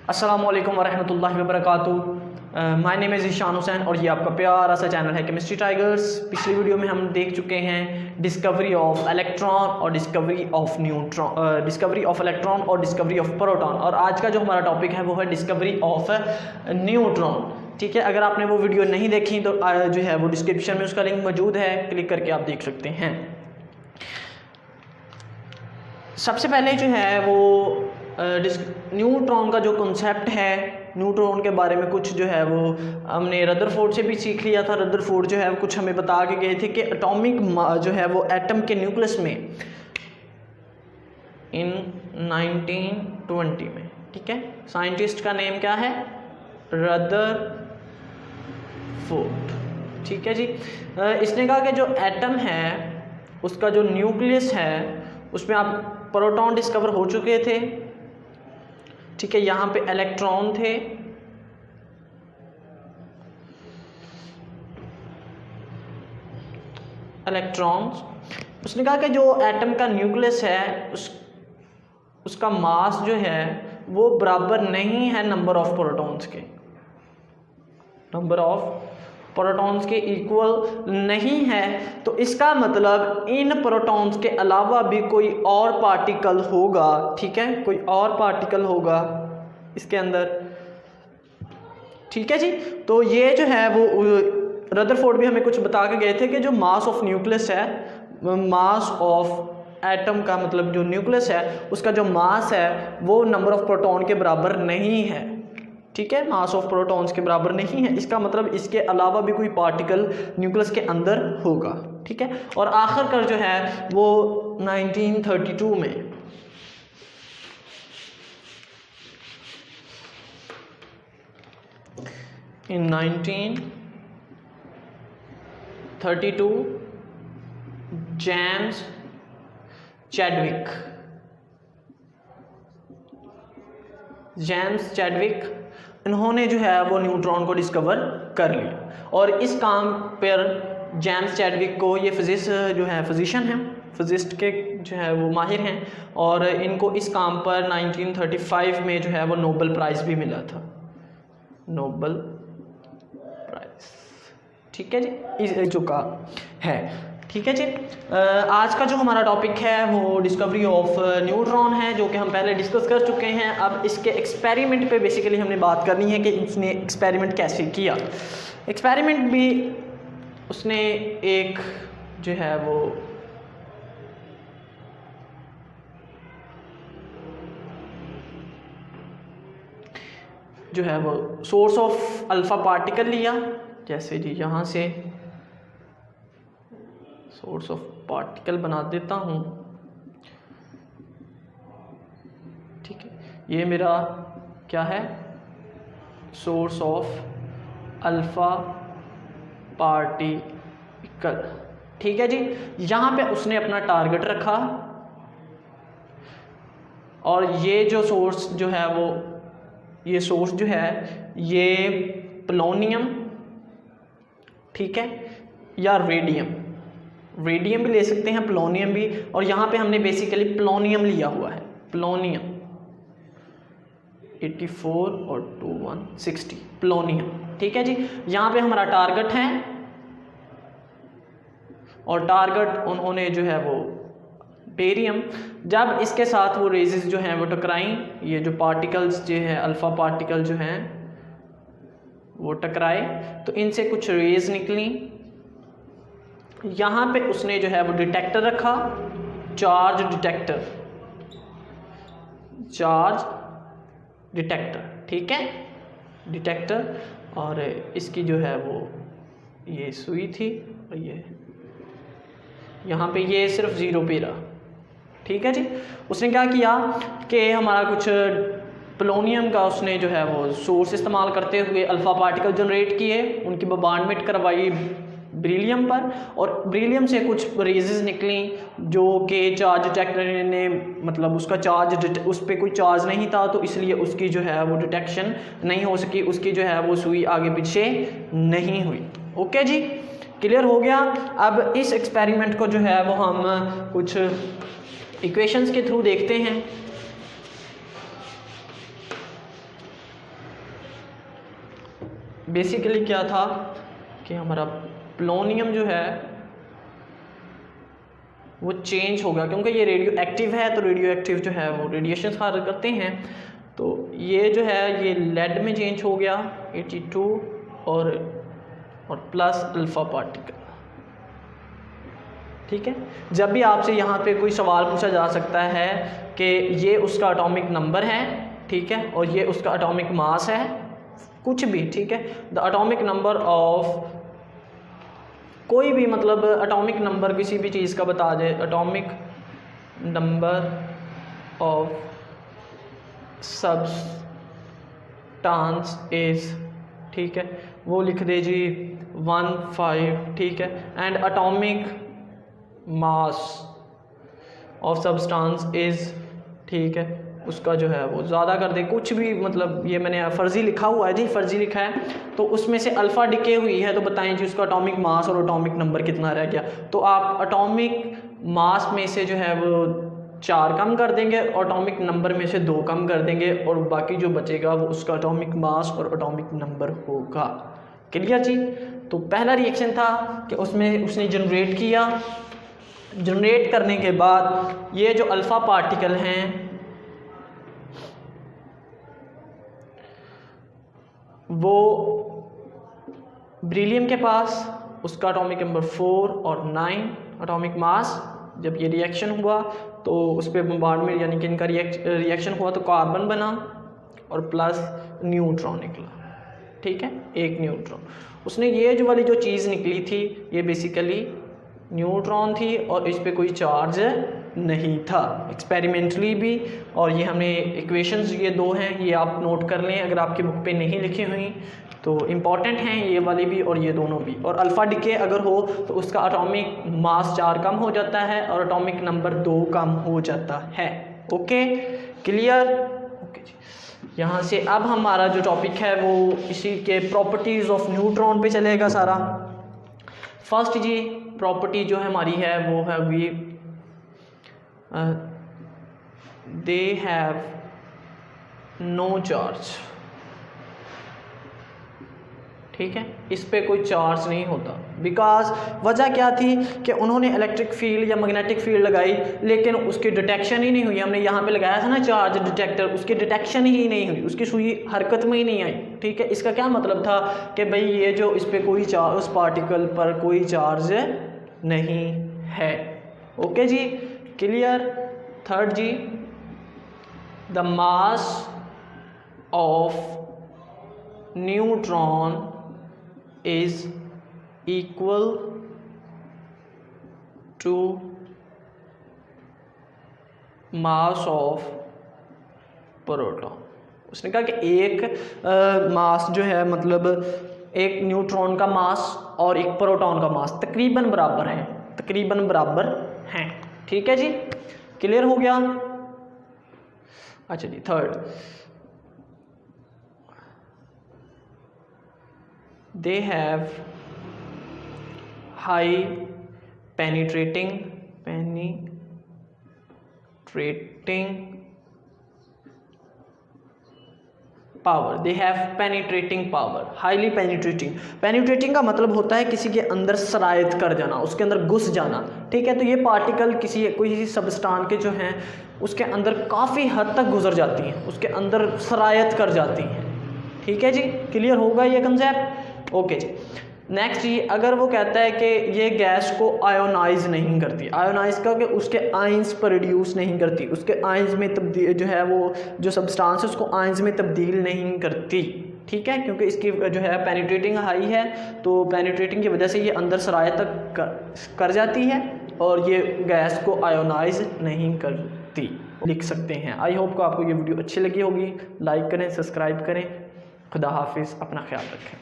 अस्सलामुअलैकुम वरहमतुल्लाहि वबरकातुहू। My name is Ishaan Hussain और ये आपका प्यारा सा चैनल है केमिस्ट्री टाइगर्स। पिछली वीडियो में हम देख चुके हैं डिस्कवरी ऑफ इलेक्ट्रॉन और discovery of neutron, discovery of electron और डिस्कवरी ऑफ प्रोटॉन। और आज का जो हमारा टॉपिक है वो है डिस्कवरी ऑफ न्यूट्रॉन। ठीक है, अगर आपने वो वीडियो नहीं देखी तो जो है वो डिस्क्रिप्शन में उसका लिंक मौजूद है, क्लिक करके आप देख सकते हैं। सबसे पहले जो है वो न्यूट्रॉन का जो कॉन्सेप्ट है, न्यूट्रॉन के बारे में कुछ जो है वो हमने रदरफोर्ड से भी सीख लिया था। रदरफोर्ड जो है वो कुछ हमें बता के गए थे कि एटॉमिक जो है वो एटम के न्यूक्लियस में इन 1920 में, ठीक है, साइंटिस्ट का नेम क्या है, रदरफोर्ड। ठीक है जी। इसने कहा कि जो एटम है उसका जो न्यूक्लियस है उसमें आप प्रोटॉन डिस्कवर हो चुके थे, ठीक है, यहाँ पे इलेक्ट्रॉन थे, इलेक्ट्रॉन्स। उसने कहा कि जो एटम का न्यूक्लियस है उसका मास जो है वो बराबर नहीं है नंबर ऑफ प्रोटॉन्स के, नंबर ऑफ प्रोटॉन्स के इक्वल नहीं है। तो इसका मतलब इन प्रोटॉन्स के अलावा भी कोई और पार्टिकल होगा, ठीक है, कोई और पार्टिकल होगा इसके अंदर। ठीक है जी। तो ये जो है वो रदरफोर्ड भी हमें कुछ बता के गए थे कि जो मास ऑफ न्यूक्लियस है, मास ऑफ एटम का मतलब जो न्यूक्लियस है उसका जो मास है वो नंबर ऑफ प्रोटॉन के बराबर नहीं है। ठीक है, मास ऑफ प्रोटॉन्स के बराबर नहीं है। इसका मतलब इसके अलावा भी कोई पार्टिकल न्यूक्लियस के अंदर होगा। ठीक है। और आखिरकार जो है वो 1932 में इन 1932 जेम्स चैडविक इन्होंने जो है वो न्यूट्रॉन को डिस्कवर कर लिया। और इस काम पर जेम्स चैडविक को, ये फिजिशियन हैं, फिजिस्ट के जो है वो माहिर हैं, और इनको इस काम पर 1935 में जो है वो नोबेल प्राइज़ भी मिला था, नोबेल प्राइज़। ठीक है जी, इस चुका है। ठीक है जी। आज का जो हमारा टॉपिक है वो डिस्कवरी ऑफ न्यूट्रॉन है, जो कि हम पहले डिस्कस कर चुके हैं। अब इसके एक्सपेरिमेंट पे बेसिकली हमने बात करनी है कि इसने एक्सपेरिमेंट कैसे किया। एक्सपेरिमेंट भी उसने एक जो है वो सोर्स ऑफ अल्फा पार्टिकल लिया, जैसे जी यहाँ से सोर्स ऑफ पार्टिकल बना देता हूँ। ठीक है, ये मेरा क्या है, सोर्स ऑफ अल्फा पार्टिकल। ठीक है जी। यहाँ पे उसने अपना टारगेट रखा और ये जो सोर्स जो है वो, ये सोर्स जो है ये पोलोनियम, ठीक है, या रेडियम भी ले सकते हैं, पोलोनियम भी। और यहाँ पे हमने बेसिकली पोलोनियम लिया हुआ है, पोलोनियम 84 और 2160 पोलोनियम। ठीक है जी। यहाँ पे हमारा टारगेट है और टारगेट उन्होंने जो है वो बेरियम। जब इसके साथ वो रेजेस जो हैं वो टकराई, ये जो पार्टिकल्स जो है अल्फा पार्टिकल जो हैं वो टकराए, तो इनसे कुछ रेज निकली। यहाँ पे उसने जो है वो डिटेक्टर रखा, चार्ज डिटेक्टर। ठीक है, डिटेक्टर। और इसकी जो है वो ये सुई थी और ये यहाँ पे ये सिर्फ 0 पे रहा। ठीक है जी। उसने क्या किया कि हमारा कुछ पोलोनियम का उसने जो है वो सोर्स इस्तेमाल करते हुए अल्फा पार्टिकल जनरेट किए, उनकी बॉम्बार्डमेंट करवाई बेरिलियम पर, और बेरिलियम से कुछ रेजेस निकली जो कि चार्ज डिटेक्टर ने मतलब उसका चार्ज, उस पर कोई चार्ज नहीं था, तो इसलिए उसकी जो है वो डिटेक्शन नहीं हो सकी, उसकी जो है वो सुई आगे पीछे नहीं हुई। ओके जी, क्लियर हो गया। अब इस एक्सपेरिमेंट को जो है वो हम कुछ इक्वेशंस के थ्रू देखते हैं। बेसिकली क्या था कि हमारा पोलोनियम जो है वो चेंज होगा, क्योंकि ये रेडियो एक्टिव है, तो रेडियो एक्टिव जो है वो रेडिएशन खारिज करते हैं। तो ये जो है ये लेड में चेंज हो गया 82 और प्लस अल्फ़ा पार्टिकल। ठीक है, जब भी आपसे यहाँ पे कोई सवाल पूछा जा सकता है कि ये उसका एटॉमिक नंबर है, ठीक है, और ये उसका एटॉमिक मास है, कुछ भी, ठीक है, द एटॉमिक नंबर ऑफ कोई भी मतलब एटॉमिक नंबर किसी भी चीज़ का बता दे, atomic number of substance is, ठीक है, वो लिख दे जी 15, ठीक है, and atomic mass of substance is, ठीक है, उसका जो है वो ज़्यादा कर दे, कुछ भी, मतलब ये मैंने फ़र्ज़ी लिखा हुआ है जी, फ़र्ज़ी लिखा है, तो उसमें से अल्फ़ा डिके हुई है, तो बताएं जी उसका एटॉमिक मास और एटॉमिक नंबर कितना रह गया। तो आप एटॉमिक मास में से जो है वो 4 कम कर देंगे, एटॉमिक नंबर में से 2 कम कर देंगे, और बाकी जो बचेगा वो उसका एटॉमिक मास और एटॉमिक नंबर होगा। क्लियर जी। तो पहला रिएक्शन था कि उसमें उसने जनरेट किया, जनरेट करने के बाद ये जो अल्फ़ा पार्टिकल हैं वो बेरिलियम के पास, उसका एटॉमिक नंबर 4 और 9 एटॉमिक मास, जब ये रिएक्शन हुआ तो उस पर बम्बार्डमेंट यानी कि इनका रिएक्शन हुआ तो कार्बन बना और प्लस न्यूट्रॉन निकला, ठीक है, एक न्यूट्रॉन। उसने ये जो वाली जो चीज़ निकली थी ये बेसिकली न्यूट्रॉन थी और इस पे कोई चार्ज नहीं था एक्सपेरिमेंटली भी, और ये हमने इक्वेशंस ये 2 हैं, ये आप नोट कर लें अगर आपकी बुक पे नहीं लिखी हुई तो इम्पॉर्टेंट हैं ये वाली भी और ये दोनों भी। और अल्फ़ा डिके अगर हो तो उसका एटॉमिक मास 4 कम हो जाता है और एटॉमिक नंबर 2 कम हो जाता है। Okay, clear. ओके जी, यहाँ से अब हमारा जो टॉपिक है वो इसी के प्रॉपर्टीज़ ऑफ न्यूट्रॉन पे चलेगा सारा। फर्स्ट जी प्रॉपर्टी जो है हमारी है वो है we they have no charge, ठीक है, इस पे कोई चार्ज नहीं होता। बिकॉज वजह क्या थी कि उन्होंने इलेक्ट्रिक फील्ड या मैग्नेटिक फील्ड लगाई लेकिन उसकी डिटेक्शन ही नहीं हुई। हमने यहाँ पे लगाया था ना चार्ज डिटेक्टर, उसकी डिटेक्शन ही नहीं हुई, उसकी सुई हरकत में ही नहीं आई, ठीक है। इसका क्या मतलब था कि भाई ये जो इस पे कोई चार्ज, उस पार्टिकल पर कोई चार्ज नहीं है। Okay ji, clear. Third ji, the mass of neutron is equal to mass of proton. उसने कहा कि एक मास जो है मतलब एक न्यूट्रॉन का मास और एक प्रोटॉन का मास तकरीबन बराबर है, तकरीबन बराबर हैं, ठीक है जी, क्लियर हो गया। अच्छा जी, third, they have high penetrating power, they have penetrating power, highly penetrating का मतलब होता है किसी के अंदर सरायत कर जाना, उसके अंदर घुस जाना, ठीक है। तो ये पार्टिकल कोई सब्सटेंस के जो हैं उसके अंदर काफ़ी हद तक गुजर जाती हैं, उसके अंदर सरायत कर जाती हैं, ठीक है जी, क्लियर होगा ये कंसेप्ट। ओके जी, नेक्स्ट जी, अगर वो कहता है कि ये गैस को आयोनाइज नहीं करती, आयोनाइज का कि उसके आयंस प्रोड्यूस नहीं करती, उसके आयंस में तब्दील जो है वो जो सब्सटेंस है उसको आयंस में तब्दील नहीं करती, ठीक है, क्योंकि इसकी जो है पेनिट्रेटिंग हाई है, तो पेनिट्रेटिंग की वजह से ये अंदर सरायत तक कर जाती है और ये गैस को आयोनाइज नहीं करती, लिख सकते हैं। आई होप को आपको ये वीडियो अच्छी लगी होगी, लाइक करें, सब्सक्राइब करें। खुदा हाफिज़, अपना ख्याल रखें।